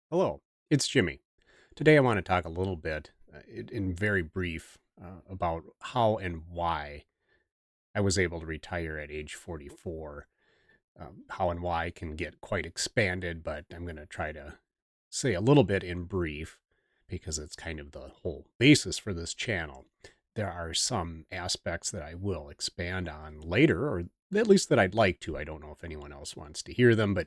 Hello, it's Jimmy. Today I want to talk a little bit, in very brief, about how and why I was able to retire at age 44. How and why can get quite expanded, but I'm going to try to say a little bit in brief because it's kind of the whole basis for this channel. There are some aspects that I will expand on later, or at least that I'd like to. I don't know if anyone else wants to hear them, but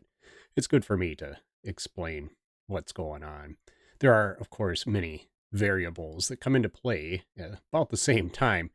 it's good for me to explain what's going on. There are, of course, many variables that come into play at about the same time,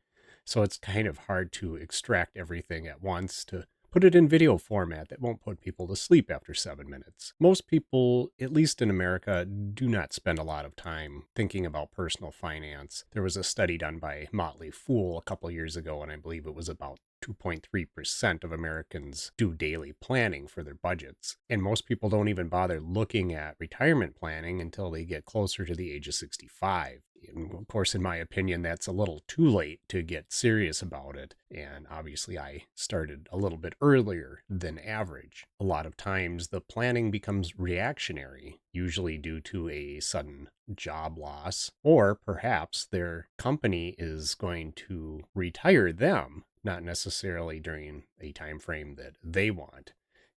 so it's kind of hard to extract everything at once to put it in video format that won't put people to sleep after 7 minutes. Most people, at least in America, do not spend a lot of time thinking about personal finance. There was a study done by Motley Fool a couple years ago, and I believe it was about 2.3% of Americans do daily planning for their budgets. And most people don't even bother looking at retirement planning until they get closer to the age of 65. And of course, in my opinion, that's a little too late to get serious about it. And obviously, I started a little bit earlier than average. A lot of times, the planning becomes reactionary, usually due to a sudden job loss, or perhaps their company is going to retire them, not necessarily during a time frame that they want.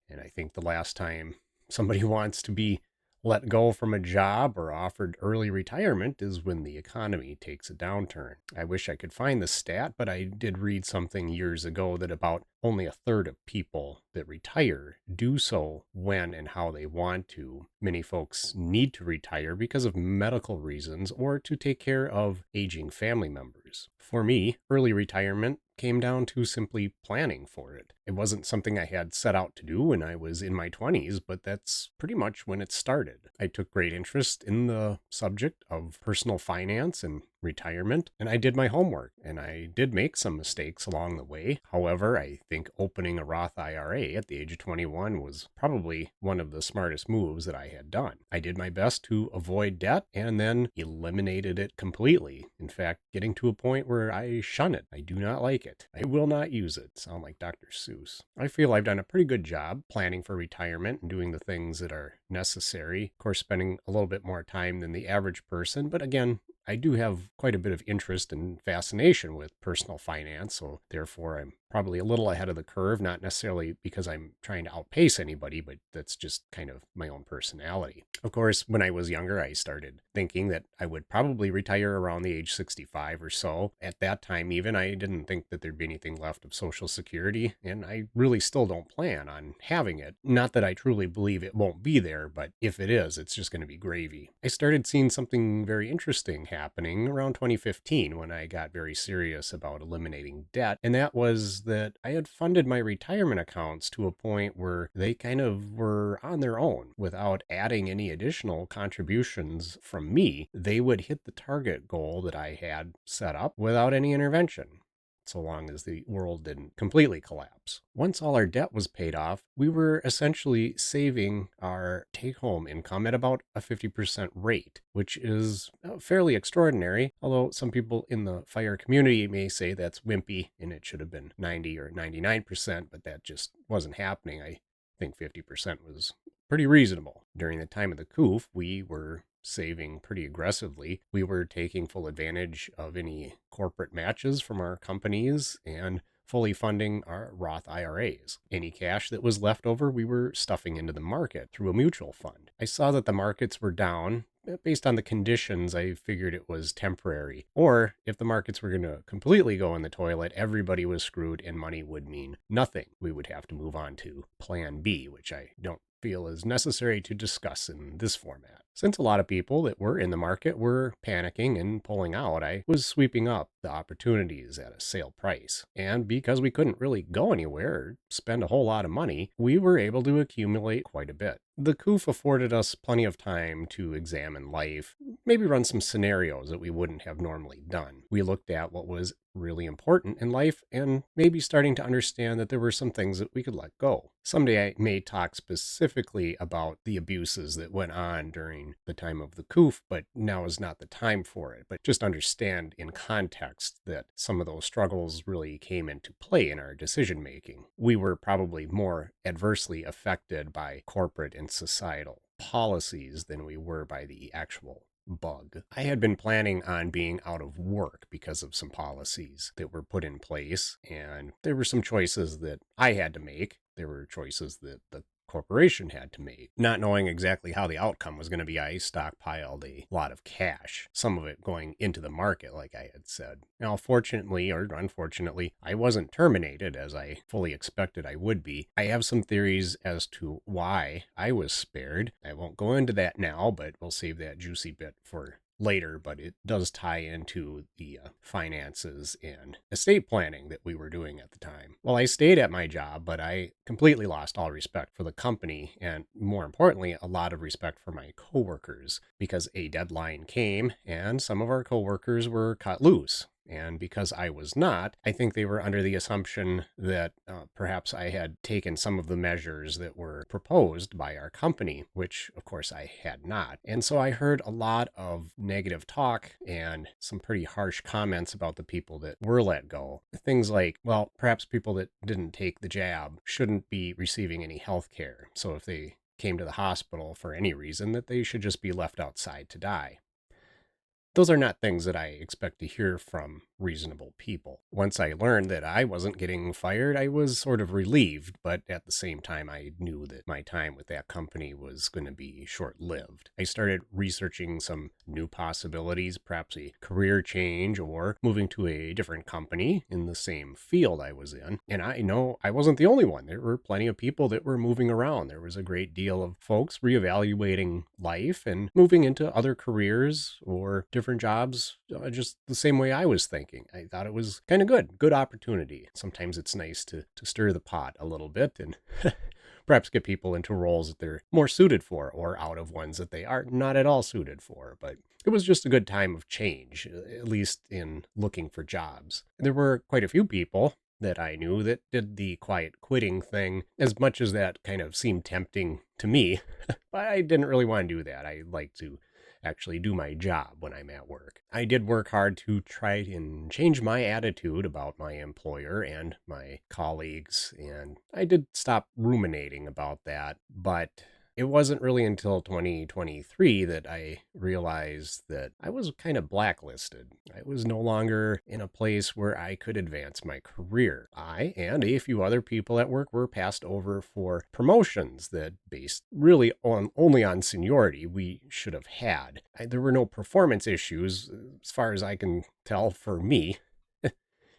And I think the last time somebody wants to be let go from a job or offered early retirement is when the economy takes a downturn. I wish I could find the stat, but I did read something years ago that about only a third of people that retire do so when and how they want to. Many folks need to retire because of medical reasons or to take care of aging family members. For me, early retirement came down to simply planning for it. It wasn't something I had set out to do when I was in my 20s, but that's pretty much when it started. I took great interest in the subject of personal finance and retirement, and I did my homework, and I did make some mistakes along the way. However, I think opening a Roth IRA at the age of 21 was probably one of the smartest moves that I had done. I did my best to avoid debt and then eliminated it completely. In fact, getting to a point where I shun it. I do not like it. I will not use it. Sound like Dr. Seuss. I feel I've done a pretty good job planning for retirement and doing the things that are necessary. Of course, spending a little bit more time than the average person, but again, I do have quite a bit of interest and fascination with personal finance, so therefore I'm probably a little ahead of the curve, not necessarily because I'm trying to outpace anybody, but that's just kind of my own personality. Of course, when I was younger, I started thinking that I would probably retire around the age 65 or so. At that time, even, I didn't think that there'd be anything left of Social Security, and I really still don't plan on having it. Not that I truly believe it won't be there, but if it is, it's just going to be gravy. I started seeing something very interesting happening around 2015 when I got very serious about eliminating debt, and that was that I had funded my retirement accounts to a point where they kind of were on their own without adding any additional contributions from me. They would hit the target goal that I had set up without any intervention, so long as the world didn't completely collapse. Once all our debt was paid off, we were essentially saving our take home income at about a 50% rate, which is fairly extraordinary. Although some people in the FIRE community may say that's wimpy and it should have been 90 or 99%, but that just wasn't happening. I think 50% was pretty reasonable. During the time of the coup, we were saving pretty aggressively. We were taking full advantage of any corporate matches from our companies and fully funding our Roth IRAs. Any cash that was left over, we were stuffing into the market through a mutual fund. I saw that the markets were down. Based on the conditions, I figured it was temporary. Or if the markets were going to completely go in the toilet, everybody was screwed and money would mean nothing. We would have to move on to Plan B, which I don't feel is necessary to discuss in this format. Since a lot of people that were in the market were panicking and pulling out, I was sweeping up the opportunities at a sale price. And because we couldn't really go anywhere or spend a whole lot of money, we were able to accumulate quite a bit. The coup afforded us plenty of time to examine life, maybe run some scenarios that we wouldn't have normally done. We looked at what was really important in life and maybe starting to understand that there were some things that we could let go. Someday I may talk specifically about the abuses that went on during the time of the coup, but now is not the time for it. But just understand in context that some of those struggles really came into play in our decision making. We were probably more adversely affected by corporate and societal policies than we were by the actual bug. I had been planning on being out of work because of some policies that were put in place, and there were some choices that I had to make. There were choices that the corporation had to make. Not knowing exactly how the outcome was going to be, I stockpiled a lot of cash, some of it going into the market, like I had said. Now, fortunately or unfortunately, I wasn't terminated as I fully expected I would be. I have some theories as to why I was spared. I won't go into that now, but we'll save that juicy bit for later, but it does tie into the finances and estate planning that we were doing at the time. Well, I stayed at my job, but I completely lost all respect for the company and, more importantly, a lot of respect for my coworkers because a deadline came and some of our coworkers were cut loose. And because I was not, I think they were under the assumption that perhaps I had taken some of the measures that were proposed by our company, which of course I had not. And so I heard a lot of negative talk and some pretty harsh comments about the people that were let go. Things like, well, perhaps people that didn't take the jab shouldn't be receiving any health care. So if they came to the hospital for any reason, that they should just be left outside to die. Those are not things that I expect to hear from reasonable people. Once I learned that I wasn't getting fired, I was sort of relieved, but at the same time, I knew that my time with that company was going to be short-lived. I started researching some new possibilities, perhaps a career change or moving to a different company in the same field I was in. And I know I wasn't the only one. There were plenty of people that were moving around. There was a great deal of folks reevaluating life and moving into other careers or different jobs, just the same way I was thinking. I thought it was kind of good opportunity. Sometimes it's nice to stir the pot a little bit and perhaps get people into roles that they're more suited for or out of ones that they are not at all suited for. But it was just a good time of change, at least in looking for jobs. There were quite a few people that I knew that did the quiet quitting thing, as much as that kind of seemed tempting to me. But I didn't really want to do that. I like to actually do my job when I'm at work. I did work hard to try and change my attitude about my employer and my colleagues, and I did stop ruminating about that, but it wasn't really until 2023 that I realized that I was kind of blacklisted. I was no longer in a place where I could advance my career. I and a few other people at work were passed over for promotions that, based really only on seniority, we should have had. There were no performance issues, as far as I can tell, for me.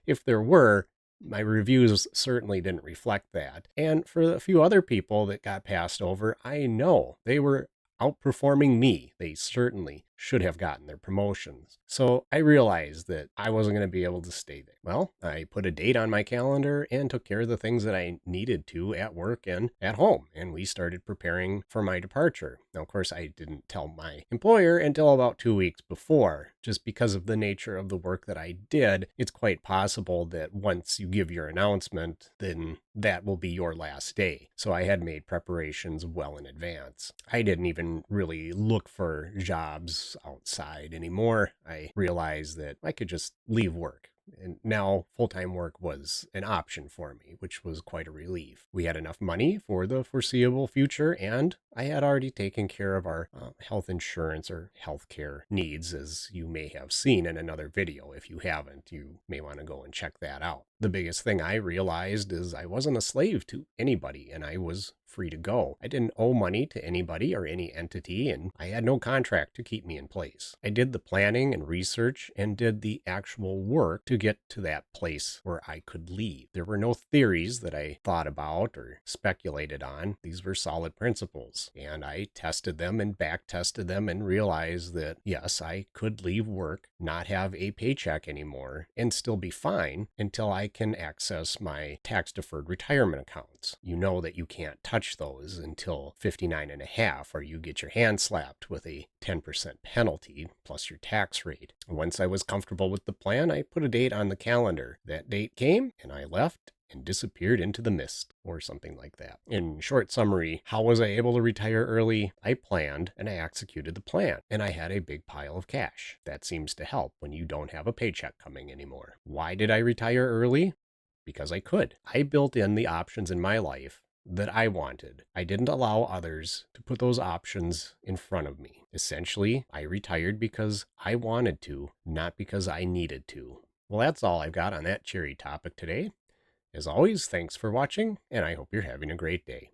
If there were, my reviews certainly didn't reflect that. And for a few other people that got passed over, I know they were outperforming me. They certainly should have gotten their promotions. So I realized that I wasn't going to be able to stay there. Well, I put a date on my calendar and took care of the things that I needed to at work and at home. And we started preparing for my departure. Now, of course, I didn't tell my employer until about 2 weeks before. Just because of the nature of the work that I did, it's quite possible that once you give your announcement, then that will be your last day. So I had made preparations well in advance. I didn't even really look for jobs outside anymore. I realized that I could just leave work. And now full-time work was an option for me, which was quite a relief. We had enough money for the foreseeable future, and I had already taken care of our health insurance or healthcare needs, as you may have seen in another video. If you haven't, you may want to go and check that out. The biggest thing I realized is I wasn't a slave to anybody, and I was free to go. I didn't owe money to anybody or any entity, and I had no contract to keep me in place. I did the planning and research and did the actual work to get to that place where I could leave. There were no theories that I thought about or speculated on. These were solid principles, and I tested them and back tested them and realized that yes, I could leave work, not have a paycheck anymore, and still be fine until I can access my tax deferred retirement accounts. You know that you can't touch those until 59 and a half, or you get your hand slapped with a 10% penalty plus your tax rate. Once I was comfortable with the plan, I put a date on the calendar. That date came and I left and disappeared into the mist, or something like that. In short summary, how was I able to retire early? I planned and I executed the plan, and I had a big pile of cash. That seems to help when you don't have a paycheck coming anymore. Why did I retire early? Because I could. I built in the options in my life that I wanted. I didn't allow others to put those options in front of me. Essentially, I retired because I wanted to, not because I needed to. Well, that's all I've got on that cheery topic today. As always, thanks for watching, and I hope you're having a great day.